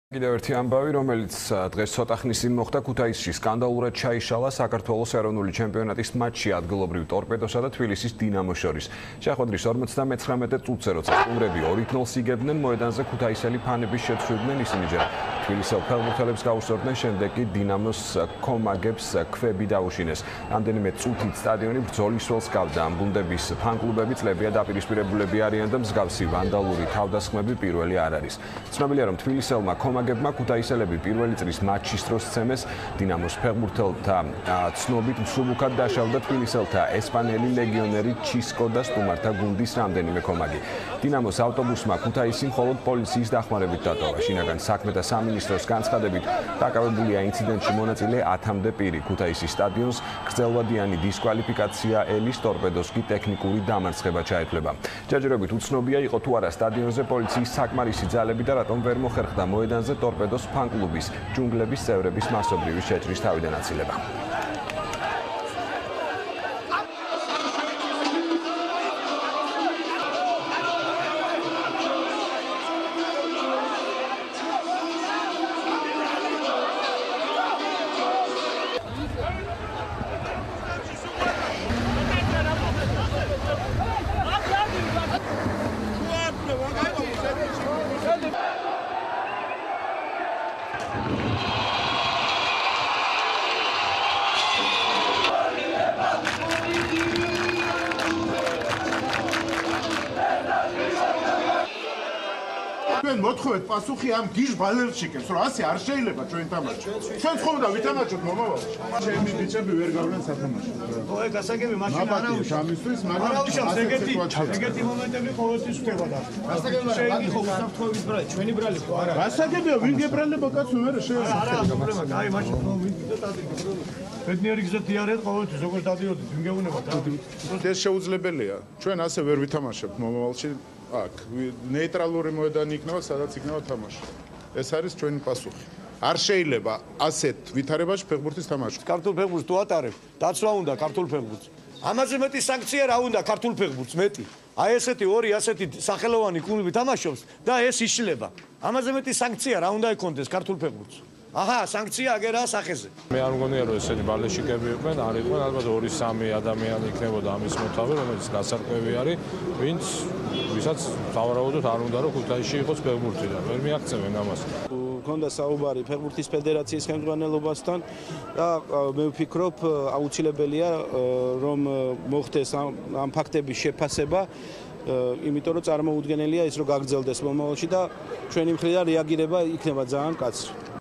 კიდევ ერთი ამბავი, რომელიც დღეს ცოტა ხნის წინ მოხდა ქუთაისში, სკანდალურად ჩაიშალა საქართველოს ეროვნული ჩემპიონატის მატჩი ადგილობრივ ტორპედოსა და თბილისის დინამოს შორის. შეხვედრის 59 წუთზე, როცა სტუმრები 2-0-ს იგებდნენ, მოედანზე ქუთაისელი ფანები შეცვლიდნენ, ისინი ჯერ თბილისელ ფეხბურთელებს გაუსწორდნენ, შემდეგ კი დინამოს კომაგებს ქვები დაუშინეს. რამდენიმე წუთით სტადიონი ბრძოლის ველს გავდა. ამ გუნდების ფან-კლუბები წლებია დაპირისპირებულები არიან და მსგავსი ვანდალური თავდასხმები პირველი არ არის. ცნობილია, რომ თბილისელმა მაგებმა ქუთაისელები პირველი წრის მატჩის დროს ცემეს დინამოს ფეხბურთელთა ცნობით მსუბუქად დაშავდა თბილისელთა ესპანელი ლეგიონერი ჩისკო და სტუმართა გუნდის რამდენიმე კომაგი. დინამოს ავტობუსმა ქუთაისი მხოლოდ პოლიციის დახმარებით დატოვა. შინაგან საქმეთა სამინისტროს განცხადებით დაკავებულია ინციდენტში მონაწილე 10-მდე პირი. ქუთაისის სტადიონს გრძელვადიანი დისკვალიფიკაცია ელის, ტორპედოს კი ტექნიკური დამარცხება ჩაეთვლება. ჯერჯერობით უცნობია იყო თუ არა სტადიონზე პოლიციის საკმარისი ძალები და რატომ ვერ მოხერხდა მოედანზე ტორპედოს ფან-კლუბის ჯუნგლების წევრების მასობრივი შეჭრის თავიდან აცილება. მოთხოვეთ პასუხი ამ გიჟ ბალერშიკებს, რომ ასე არ შეიძლება ჩვენ თამაშოთ. ჩვენ ხომ ვითამაშოთ მომავალში. ჩემი ბიჭები ვერ გავლენ სათამაშოდ. ო, ეგ გასაგები მაშინ არა უშავს. ამისთვის, მაგრამ ეგეთი მომენტები ყოველთვის ხდება და. გასაგები ხო უსაფრთხოების ბრალი, ჩვენი ბრალი ხო არა. გასაგებია, ვინ გებრალება კაცო, ვერ შეიძლება. არა, პრობლემა, აი მაშინ ვინ დადიოდი. ბედნიერი გზით იარეთ ყოველთვის, როგორ დადიოდით, ვინ გეუბნება და. ეს შეუძლებელია. ჩვენ ასე ვერ ვითამაშებთ მომავალში. აქ ნეიტრალური მოედანი იქნება, სადაც იქნება თამაში. ეს არის ჩვენი პასუხი. არ შეიძლება ასეთ ვითარებაში ფეხბურთის თამაში. ქართულ ფეხბურთს თუ ატარებ, დაცვა უნდა ქართულ ფეხბურთს. ამაზე მეტი სანქცია რა უნდა ქართულ ფეხბურთს მეტი. აი ესეთი ორი ასეთი სახელოვანი კლუბი თამაშობს და ეს იშლება. ამაზე მეტი სანქცია რა უნდა ექონდეს ქართულ ფეხბურთს. აჰა, სანქცია აგერაა სახეზე. მე არ მგონია რომ ესენი ბალეშიკები იყვნენ, არ იყვნენ, ალბათ 2-3 ადამიანი იქნებოდა ამის მოთავე, რომელიც გასარკვევი არის, ვისაც სავარაუდოდ არ უნდა რომ ქუთაისში იყოს ფეხბურთი და ვერ მიაღწევენ ამას. ქონდა საუბარი ფეხბურთის ფედერაციის ხელმძღვანელობასთან და მე ვფიქრობ აუცილებელია რომ მოხდეს ამ ფაქტების შეფასება, იმიტომ რომ წარმოუდგენელია ის რომ გაგრძელდეს მომავალში და ჩვენი მხრიდან რეაგირება იქნება ძალიან მკაცრი.